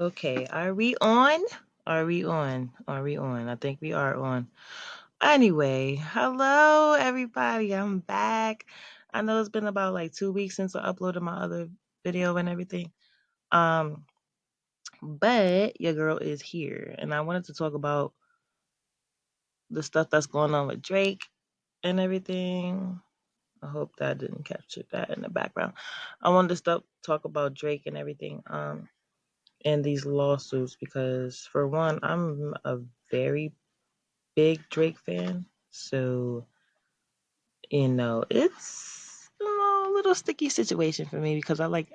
Okay, are we on? Are we on? Are we on? I think we are on. Anyway, hello everybody. I'm back. I know it's been about like 2 weeks since I uploaded my other video and everything. Um, but your girl is here and I wanted to talk about the stuff that's going on with Drake and everything. I hope that didn't capture that in the background. I wanted to talk about Drake and everything. And these lawsuits because for one, I'm a very big Drake fan. So, it's a little sticky situation for me because I like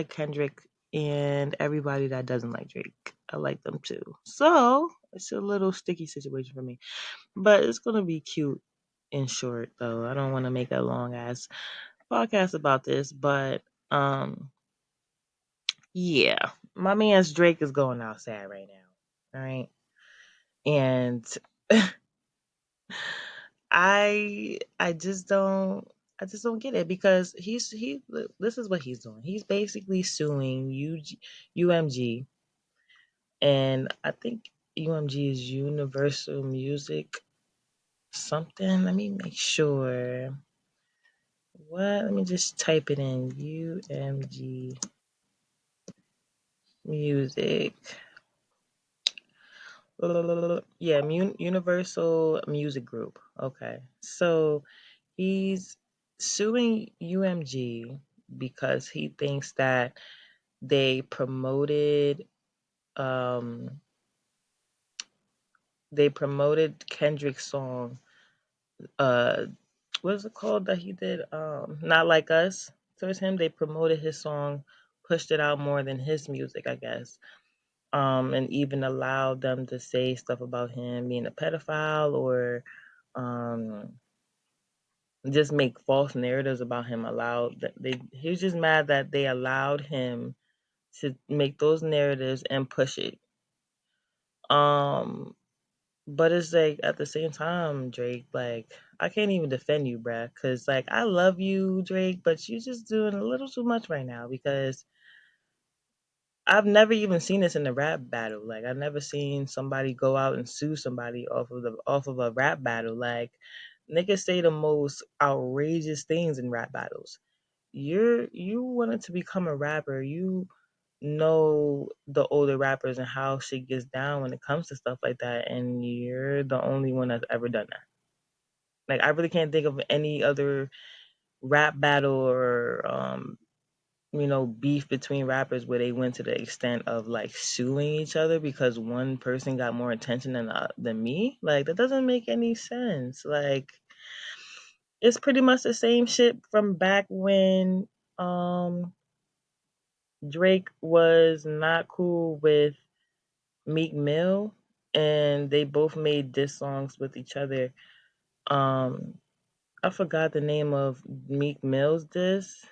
Kendrick and everybody that doesn't like Drake. I like them too. So it's a little sticky situation for me. But it's gonna be cute and short though. I don't want to make a long ass podcast about this, but yeah. My man's Drake is going outside right now. All right. And I just don't get it because this is what he's doing. He's basically suing UMG, and I think UMG is Universal Music something. Let me make sure. What? Let me just type it in. UMG Music. Yeah, Universal Music Group. Okay. So he's suing UMG because he thinks that they promoted um Kendrick's song, uh what is it called that he did? Not Like Us. Towards him. They promoted his song, pushed it out more than his music, I guess. And even allowed them to say stuff about him being a pedophile or um just make false narratives about him. Allowed that they he was just mad that they allowed him to make those narratives and push it. Um but it's like at the same time, Drake, like I can't even defend you, bruh, cause like I love you, Drake, but you just doing a little too much right now because I've never even seen this in a rap battle. Like I've never seen somebody go out and sue somebody off of a rap battle. Like niggas say the most outrageous things in rap battles. You wanted to become a rapper. You know the older rappers and how shit gets down when it comes to stuff like that, and you're the only one that's ever done that. Like I really can't think of any other rap battle or beef between rappers where they went to the extent of like suing each other because one person got more attention than me. Like that doesn't make any sense. Like it's pretty much the same shit from back when um Drake was not cool with Meek Mill and they both made diss songs with each other. Um I forgot the name of Meek Mill's diss,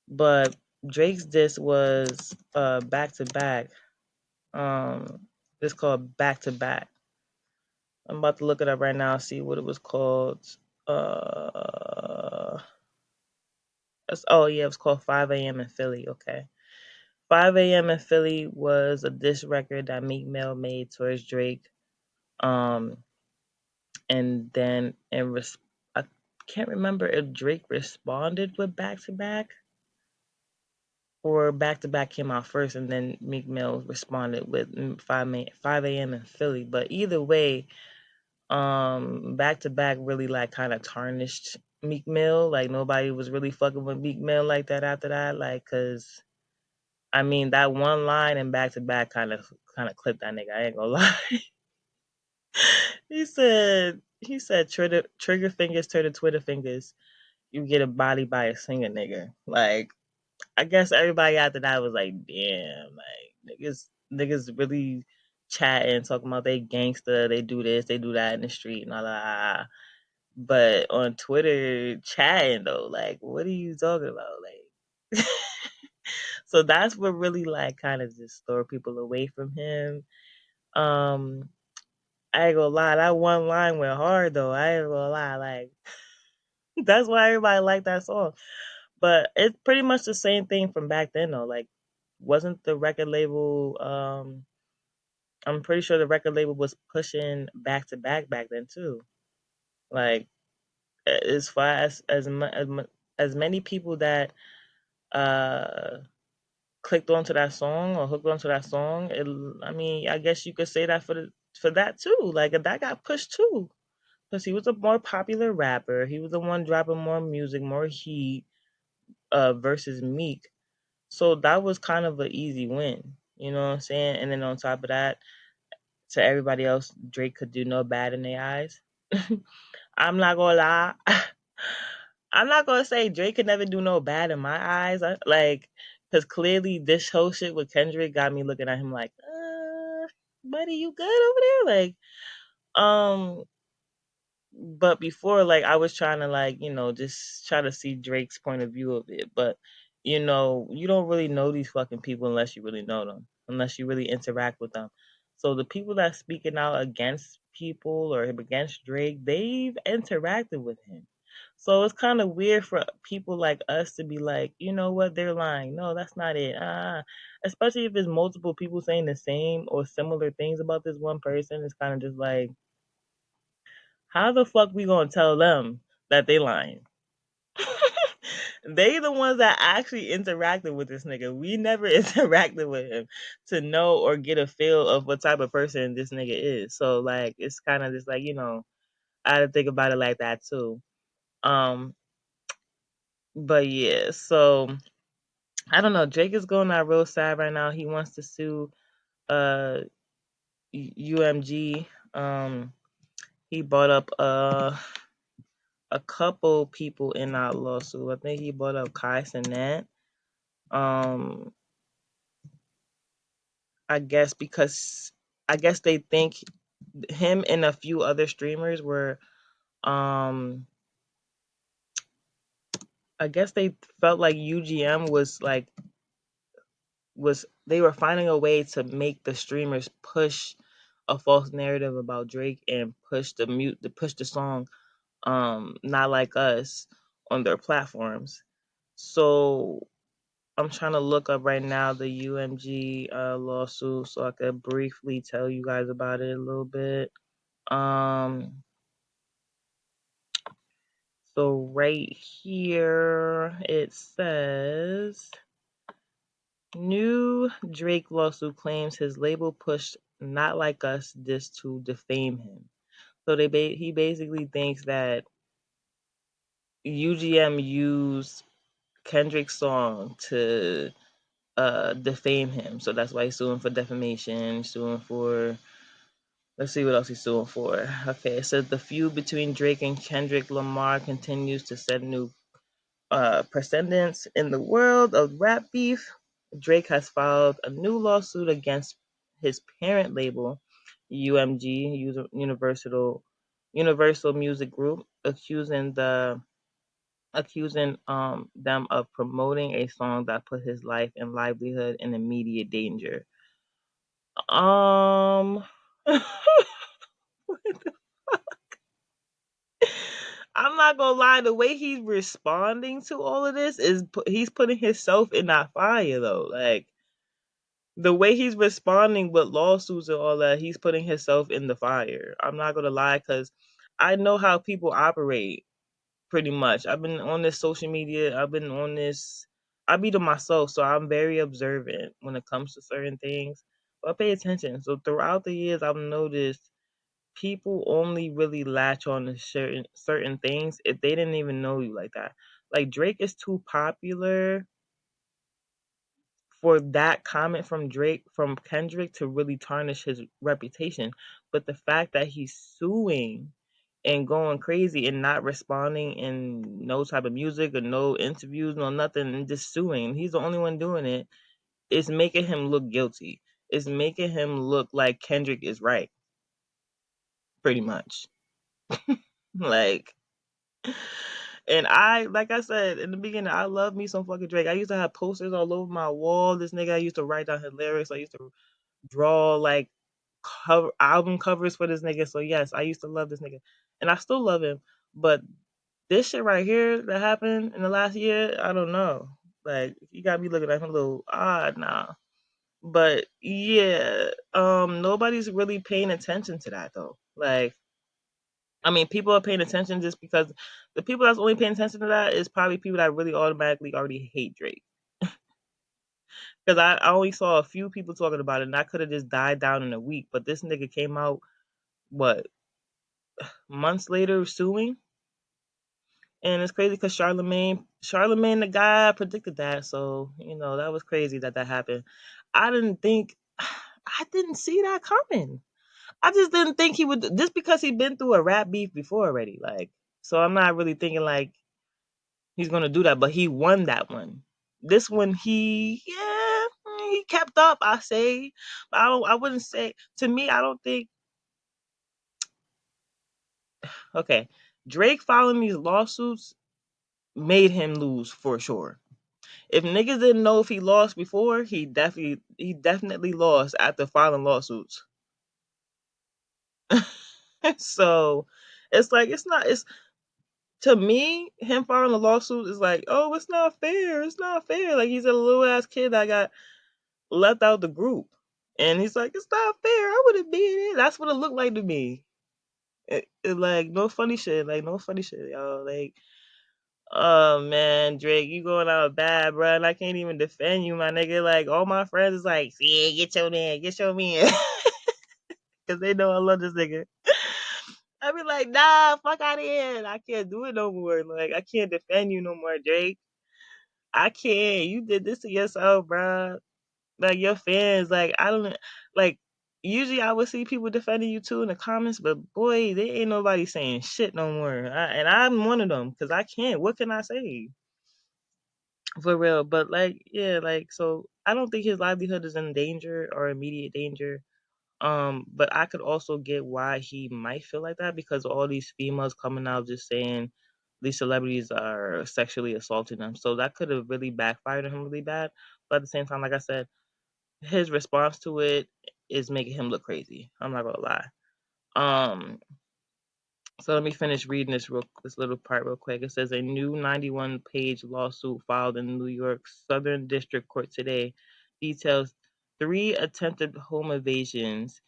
but Drake's diss was back to back. It's called Back to Back. I'm about to look it up right now, see what it was called. Uh, oh yeah, it was called 5 a.m. in Philly. Okay, 5 a.m. in Philly was a diss record that Meek Mill made towards Drake. Um, and then I can't remember if Drake responded with Back to Back or Back to Back came out first, and then Meek Mill responded with 5 a.m. in Philly. But either way, Back to Back really like kind of tarnished Meek Mill. Like nobody was really fucking with Meek Mill like that after that. Like, cause I mean that one line in Back to Back kind of clipped that nigga. I ain't gonna lie. he said trigger fingers turn to Twitter fingers. You get a body by a singer nigga. Like I guess everybody after that was like, damn, like niggas really chatting, talking about they gangster, they do this, they do that in the street and all that. But on Twitter chatting though, like what are you talking about? Like so that's what really like kind of just store people away from him. Um I ain't gonna lie, that one line went hard though. I ain't gonna lie, like that's why everybody liked that song. But it's pretty much the same thing from back then though. Like wasn't the record label I'm pretty sure the record label was pushing back to back then too. Like as far as many people that uh clicked onto that song or hooked onto that song, I mean, I guess you could say that for that too. Like that got pushed too, because he was a more popular rapper. He was the one dropping more music, more heat, versus Meek. So that was kind of an easy win. You know what I'm saying? And then on top of that, to everybody else, Drake could do no bad in their eyes. I'm not gonna lie. I'm not gonna say Drake could never do no bad in my eyes. Like, cause clearly this whole shit with Kendrick got me looking at him like, buddy, you good over there? Like, um, but before, like, I was trying to, like, just try to see Drake's point of view of it. But you don't really know these fucking people unless you really know them, unless you really interact with them. So the people that speaking out against people or against Drake, they've interacted with him. So it's kind of weird for people like us to be like, you know what, they're lying. No, that's not it. Especially if it's multiple people saying the same or similar things about this one person. It's kind of just like, how the fuck we gonna tell them that they lying? They the ones that actually interacted with this nigga. We never interacted with him to know or get a feel of what type of person this nigga is. So like it's kind of just like, I had to think about it like that too. Um but yeah, so I don't know. Drake is going out real sad right now. He wants to sue uh UMG. He brought up a couple people in that lawsuit. I think he brought up Kai Cenat. Um, I guess because I guess they think him and a few other streamers were um I guess they felt like UGM was like was they were finding a way to make the streamers push a false narrative about Drake and push the song Not Like Us on their platforms. So I'm trying to look up right now the UMG lawsuit so I could briefly tell you guys about it a little bit. Um, so right here it says new Drake lawsuit claims his label pushed Not Like Us this to defame him. So he basically thinks that UGM used Kendrick's song to defame him. So that's why he's suing for defamation, suing for let's see what else he's suing for. Okay, it says the feud between Drake and Kendrick Lamar continues to set new precedents in the world of rap beef. Drake has filed a new lawsuit against his parent label, UMG, Universal Music Group, accusing them of promoting a song that put his life and livelihood in immediate danger. Um, I'm not gonna lie. The way he's responding to all of this is he's putting himself in that fire though. Like the way he's responding with lawsuits and all that, he's putting himself in the fire. I'm not gonna lie, because I know how people operate pretty much. I've been on this social media. I've been on this. I be to myself, so I'm very observant when it comes to certain things. But I pay attention. So throughout the years, I've noticed people only really latch on to certain things if they didn't even know you like that. Like Drake is too popular for that comment from Kendrick to really tarnish his reputation. But the fact that he's suing and going crazy and not responding in no type of music or no interviews, no nothing, and just suing. He's the only one doing it. It's making him look guilty. It's making him look like Kendrick is right, pretty much. Like, and like I said in the beginning, I love me some fucking Drake. I used to have posters all over my wall. This nigga, I used to write down his lyrics. I used to draw like album covers for this nigga. So yes, I used to love this nigga, and I still love him. But this shit right here that happened in the last year, I don't know. Like you got me looking at him a little odd now. But yeah, nobody's really paying attention to that though. Like, I mean, people are paying attention just because the people that's only paying attention to that is probably people that really automatically already hate Drake. Because I only saw a few people talking about it, and I could have just died down in a week. But this nigga came out what months later suing, and it's crazy because Charlemagne, the guy predicted that. So that was crazy that that happened. I didn't think, I didn't see that coming. I just didn't think he would, just because he'd been through a rap beef before already. Like, so I'm not really thinking like he's gonna do that, but he won that one. This one, he kept up. I say, but I wouldn't say. To me, I don't think. Okay, Drake filing these lawsuits made him lose for sure. If niggas didn't know if he lost before, he definitely lost after filing lawsuits. So it's like it's to me, him filing a lawsuit is like, oh, it's not fair. It's not fair. Like he's a little ass kid that got left out the group. And he's like, it's not fair. I would have been it. That's what it looked like to me. Like no funny shit. Like no funny shit, y'all. Like, oh man, Drake, you going out bad, bro. And I can't even defend you, my nigga. Like all my friends is like, yeah, get your man, because they know I love this nigga. I be like, nah, fuck out of here. I can't do it no more. Like I can't defend you no more, Drake. I can't. You did this to yourself, bro. Like your fans, like I don't like. Usually I would see people defending you too in the comments, but boy, they ain't nobody saying shit no more. And I'm one of them because I can't. What can I say for real? But like, yeah, like so. I don't think his livelihood is in danger or immediate danger. But I could also get why he might feel like that because of all these females coming out just saying these celebrities are sexually assaulting them. So that could have really backfired on him really bad. But at the same time, like I said, his response to it is making him look crazy. I'm not gonna lie. Um, so let me finish reading this little part real quick. It says a new 91-page lawsuit filed in New York's Southern District Court today details three attempted home invasions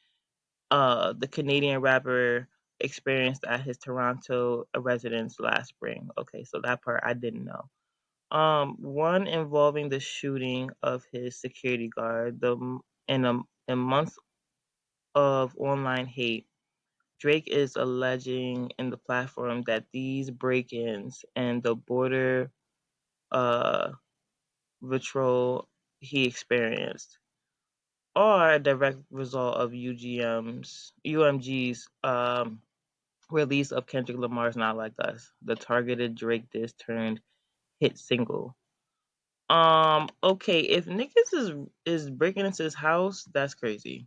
the Canadian rapper experienced at his Toronto residence last spring. Okay, so that part I didn't know. One involving the shooting of his security guard. In months of online hate, Drake is alleging in the platform that these break-ins and the border uh patrol he experienced are a direct result of UMG's release of Kendrick Lamar's Not Like Us, the targeted Drake diss turned hit single. Okay, if niggas is breaking into his house, that's crazy.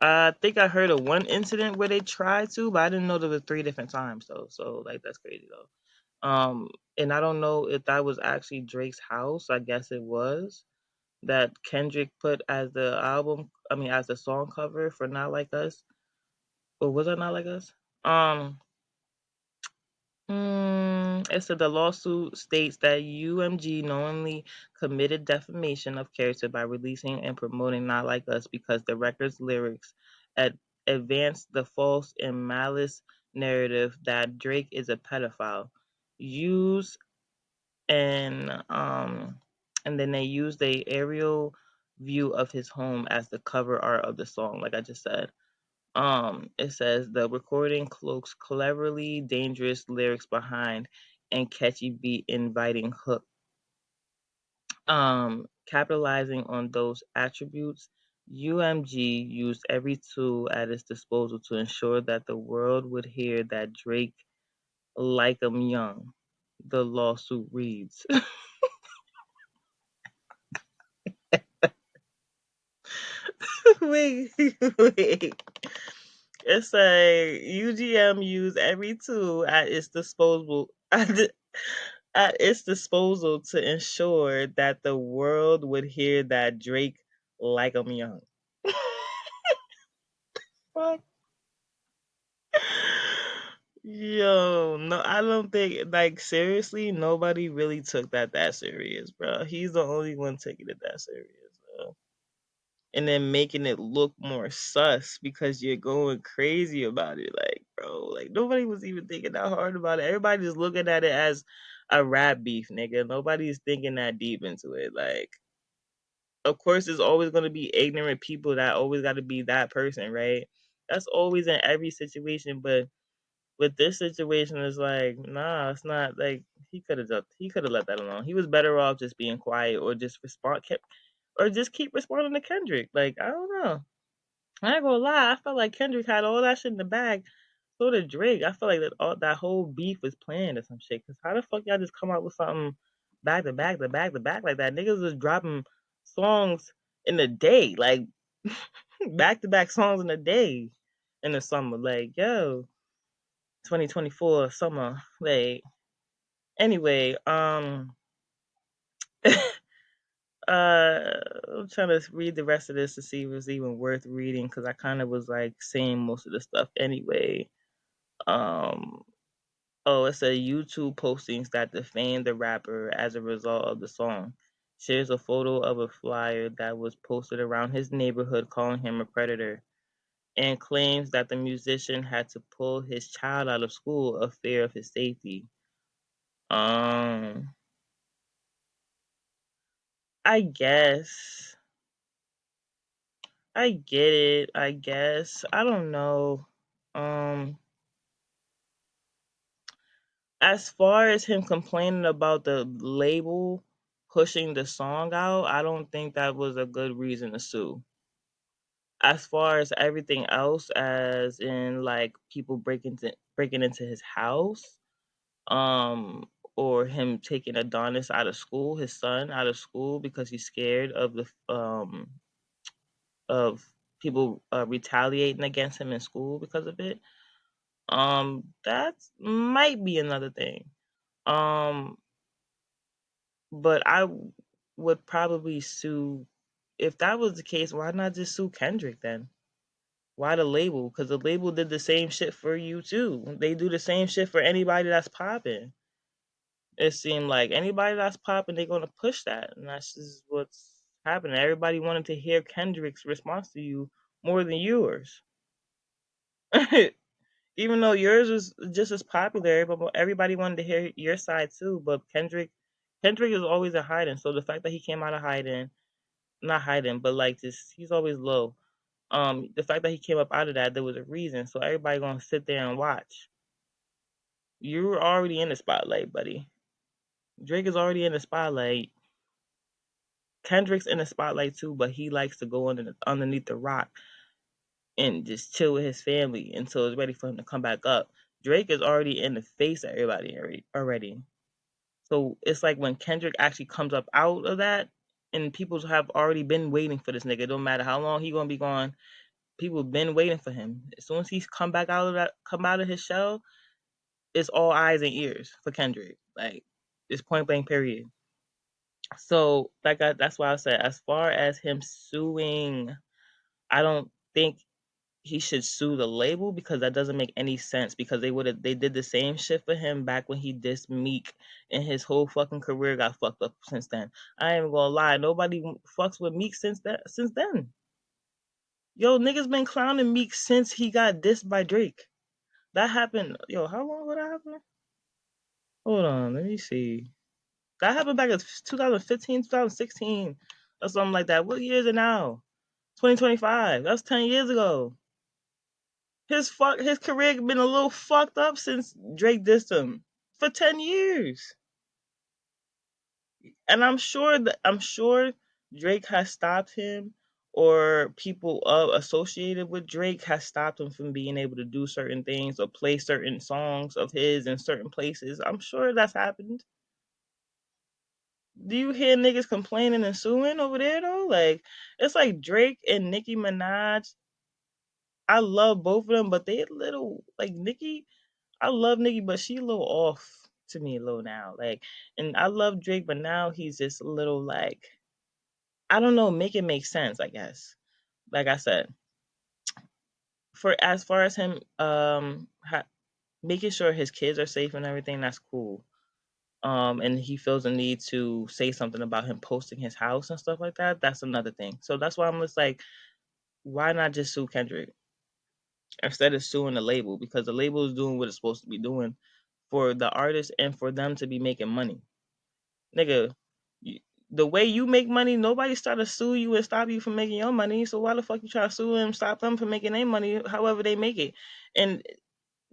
I think I heard of one incident where they tried to, but I didn't know there was three different times though. So like that's crazy though. And I don't know if that was actually Drake's house. I guess it was that Kendrick put as the as the song cover for Not Like Us. Or was it Not Like Us? Um, it said the lawsuit states that UMG knowingly committed defamation of character by releasing and promoting Not Like Us because the record's lyrics ad- advanced the false and malice narrative that Drake is a pedophile. Use and then they used a aerial view of his home as the cover art of the song, like I just said. It says the recording cloaks cleverly dangerous lyrics behind and catchy beat inviting hook. Capitalizing on those attributes, UMG used every tool at its disposal to ensure that the world would hear that Drake like 'em young. The lawsuit reads. Wait, wait. It's a UGM used every tool at its disposal to ensure that the world would hear that Drake like 'em young. Fuck. Yo, no, I don't think like seriously, nobody really took that serious, bro. He's the only one taking it that serious, bro. And then making it look more sus because you're going crazy about it, like, bro, like nobody was even thinking that hard about it. Everybody just looking at it as a rap beef, nigga. Nobody's thinking that deep into it. Like, of course, there's always gonna be ignorant people that always got to be that person, right? That's always in every situation, but with this situation it's like nah, it's not like he could have let that alone. He was better off just being quiet or just respond kept or just keep responding to Kendrick. Like, I don't know, I ain't gonna lie, I felt like Kendrick had all that shit in the bag. So did Drake. I feel like that whole beef was planned or some shit, because how the fuck y'all just come out with something back to back to back to back like that? Niggas was dropping songs in a day, like back to back songs in a day in the summer. Like, yo, 2024 summer. Like, anyway, I'm trying to read the rest of this to see if it's even worth reading because I kind of was like saying most of the stuff anyway. Um, oh, it's a YouTube postings that defame the rapper as a result of the song. Shares a photo of a flyer that was posted around his neighborhood calling him a predator, and claims that the musician had to pull his child out of school of fear of his safety. Um, I guess. I get it, I guess. I don't know. Um, as far as him complaining about the label pushing the song out, I don't think that was a good reason to sue. As far as everything else, as in like people breaking into his house, um, or him taking Adonis out of school, his son out of school because he's scared of the of people retaliating against him in school because of it. That might be another thing. Um, but would probably sue if that was the case. Why not just sue Kendrick then? Why the label? Because the label did the same shit for you too. They do the same shit for anybody that's popping. It seemed like anybody that's popping, they're gonna push that, and that's just what's happening. Everybody wanted to hear Kendrick's response to you more than yours. Even though yours was just as popular, but everybody wanted to hear your side too. But Kendrick is always a hiding. So the fact that he came out of hiding, not hiding, but like just he's always low. The fact that he came up out of that, there was a reason. So everybody gonna sit there and watch. You were already in the spotlight, buddy. Drake is already in the spotlight. Kendrick's in the spotlight too, but he likes to go underneath the rock and just chill with his family until it's ready for him to come back up. Drake is already in the face of everybody already. So it's like when Kendrick actually comes up out of that, and people have already been waiting for this nigga. It don't matter how long he gonna be gone. People have been waiting for him. As soon as he's come out of his shell, it's all eyes and ears for Kendrick. Like, it's point blank period. So that's why I said, as far as him suing, I don't think he should sue the label because that doesn't make any sense because they did the same shit for him back when he dissed Meek and his whole fucking career got fucked up since then. I ain't gonna lie, nobody fucks with Meek since then. Yo, niggas been clowning Meek since he got dissed by Drake. That happened. Yo, how long ago that happened? Hold on, let me see. That happened back in 2015, 2016, or something like that. What year is it now? 2025. That's 10 years ago. His career been a little fucked up since Drake dissed him for 10 years, and I'm sure Drake has stopped him, or people associated with Drake has stopped him from being able to do certain things or play certain songs of his in certain places. I'm sure that's happened. Do you hear niggas complaining and suing over there though? Like, it's like Drake and Nicki Minaj. I love both of them, but they a little like Nicki. I love Nicki, but she a little off to me a little now. Like, and I love Drake, but now he's just a little like, I don't know, make it make sense. I guess. Like I said, for as far as him, making sure his kids are safe and everything, that's cool. And he feels the need to say something about him posting his house and stuff like that, that's another thing. So that's why I'm just like, why not just sue Kendrick instead of suing the label? Because the label is doing what it's supposed to be doing for the artist and for them to be making money. Nigga, you, the way you make money, nobody's trying to sue you and stop you from making your money. So why the fuck you try to sue them, stop them from making their money, however they make it? And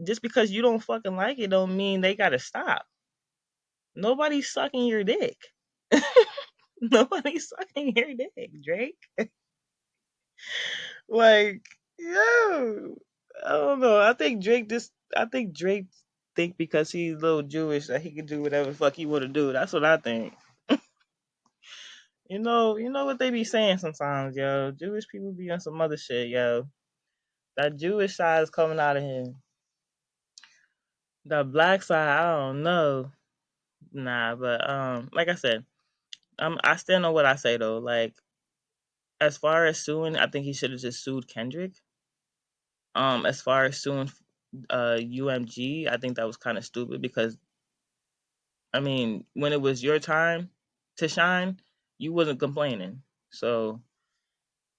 just because you don't fucking like it, don't mean they gotta stop. Nobody's sucking your dick. Nobody's sucking your dick, Drake. Like, yo, I don't know. I think Drake think because he's a little Jewish that he can do whatever the fuck he want to do. That's what I think. You know what they be saying sometimes, yo. Jewish people be on some other shit, yo. That Jewish side is coming out of him. The black side, I don't know. Nah, but like I said, I still know what I say though. Like as far as suing, I think he should have just sued Kendrick. As far as suing UMG, I think that was kind of stupid because I mean, when it was your time to shine, you wasn't complaining. So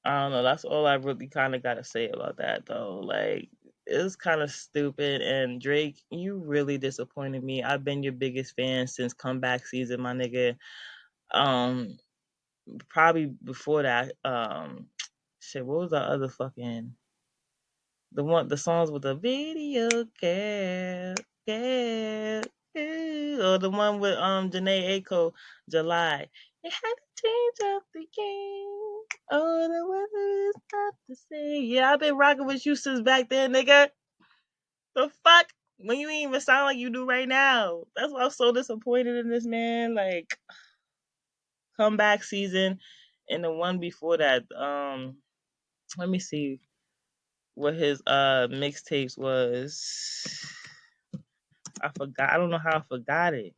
I don't know. That's all I really kind of got to say about that, though. Like, it's kind of stupid. And Drake, you really disappointed me. I've been your biggest fan since comeback season, my nigga. Um, Probably before that. Shit. What was the other fucking the songs with the video girl, girl, or the one with Janae Aiko, July. It had to change up the game. Oh, the weather is not the same. Yeah, I've been rocking with you since back then, nigga. The fuck? When you ain't even sound like you do right now. That's why I'm so disappointed in this man. Like comeback season and the one before that. Let me see what his mixtapes was. I forgot. I don't know how I forgot it.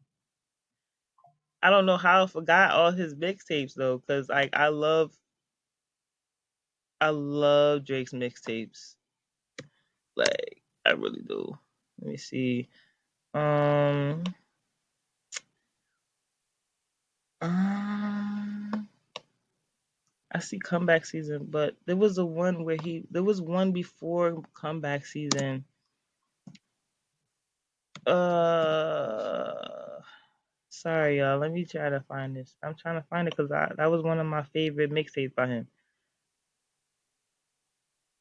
I don't know how I forgot all his mixtapes though, cause like I love Drake's mixtapes. Like I really do. Let me see. Um, um I see comeback season, but there was a one where there was one before comeback season. Uh Sorry y'all. Let me try to find this. I'm trying to find it because that was one of my favorite mixtapes by him.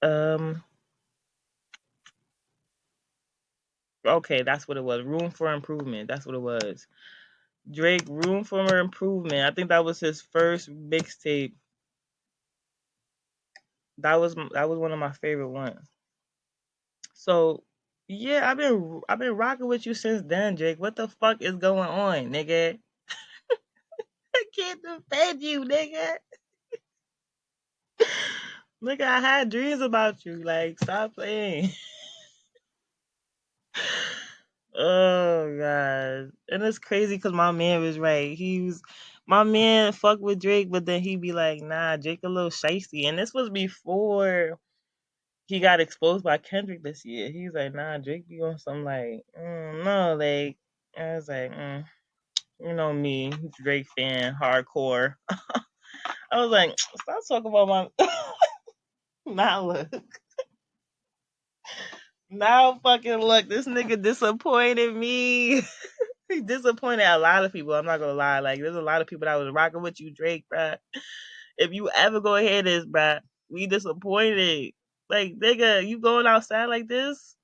Um Okay, that's what it was. Room for Improvement. That's what it was. Drake, Room for Improvement. I think that was his first mixtape. That was one of my favorite ones. So yeah, I've been rocking with you since then, Drake. What the fuck is going on, nigga? I can't defend you, nigga. Nigga, I had dreams about you. Like, stop playing. Oh god, and it's crazy because my man was right. My man fuck with Drake, but then he be like, nah, Drake a little shicey. And this was before he got exposed by Kendrick this year. He's like, nah, Drake be on some like, no, like, I was like, you know me, Drake fan, hardcore. I was like, stop talking about my. Now look, now fucking look, this nigga disappointed me. He disappointed a lot of people. I'm not gonna lie. Like, there's a lot of people that was rocking with you, Drake, bruh. If you ever go hear this, bruh, we disappointed. Like, nigga, you going outside like this?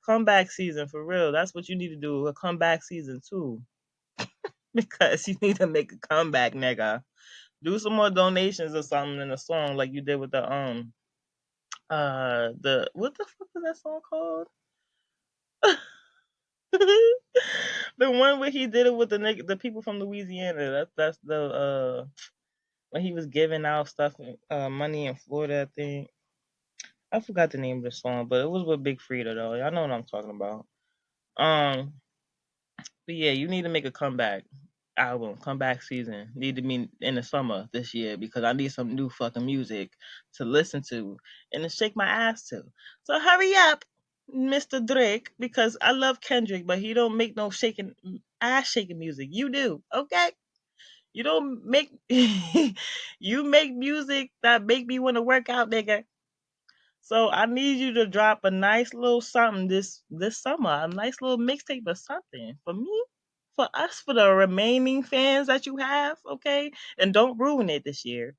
Comeback season for real. That's what you need to do. A comeback season too, because you need to make a comeback, nigga. Do some more donations or something in the song, like you did with the what the fuck is that song called? The one where he did it with the people from Louisiana. That's the when he was giving out stuff, money in Florida. I think I forgot the name of the song, but it was with Big Frida though. Y'all know what I'm talking about. Um, but yeah, you need to make a comeback album, comeback season. Need to be in the summer this year because I need some new fucking music to listen to and to shake my ass to. So hurry up, Mr. Drake, because I love Kendrick, but he don't make no shaking ass shaking music. You do, okay? You don't make you make music that make me want to work out, nigga. So I need you to drop a nice little something this summer, a nice little mixtape or something for me, for us, for the remaining fans that you have, okay? And don't ruin it this year.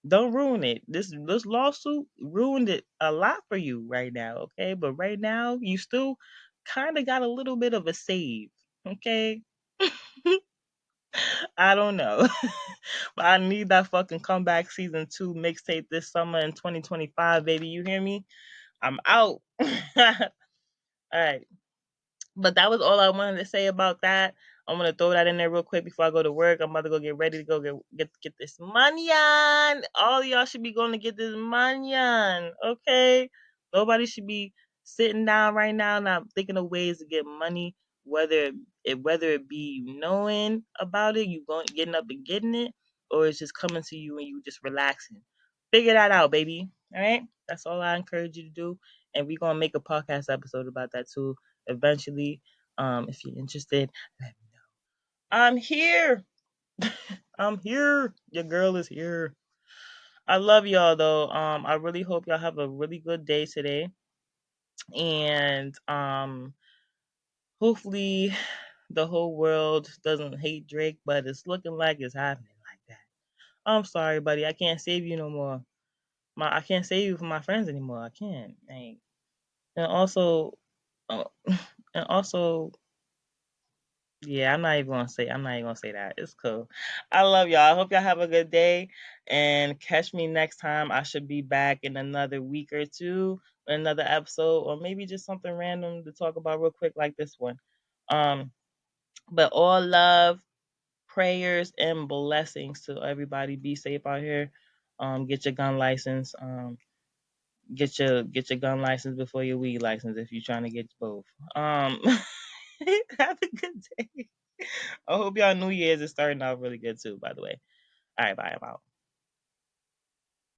Don't ruin it. This lawsuit ruined it a lot for you right now, okay? But right now you still kind of got a little bit of a save, okay? I don't know. But I need that fucking comeback season 2 mixtape this summer in 2025, baby. You hear me? I'm out. All right. But that was all I wanted to say about that. I'm gonna throw that in there real quick before I go to work. I'm about to go get ready to go get this money on. All of y'all should be going to get this money on. Okay? Nobody should be sitting down right now not thinking of ways to get money, whether it be you knowing about it, you going getting up and getting it, or it's just coming to you and you just relaxing. Figure that out, baby. All right? That's all I encourage you to do. And we're gonna make a podcast episode about that too eventually. If you're interested, let me know. I'm here. I'm here. Your girl is here. I love y'all though. I really hope y'all have a really good day today. And hopefully the whole world doesn't hate Drake, but it's looking like it's happening like that. I'm sorry, buddy. I can't save you no more. I can't save you from my friends anymore. I can't. Like, and also, uh, and also, yeah, I'm not even gonna say that. It's cool. I love y'all. I hope y'all have a good day and catch me next time. I should be back in another week or two with another episode, or maybe just something random to talk about real quick like this one. Um, but all love, prayers, and blessings to everybody. Be safe out here. Get your gun license. Get your gun license before your weed license if you're trying to get both. Have a good day. I hope y'all New Year's is starting off really good too, by the way. All right, bye. I'm out.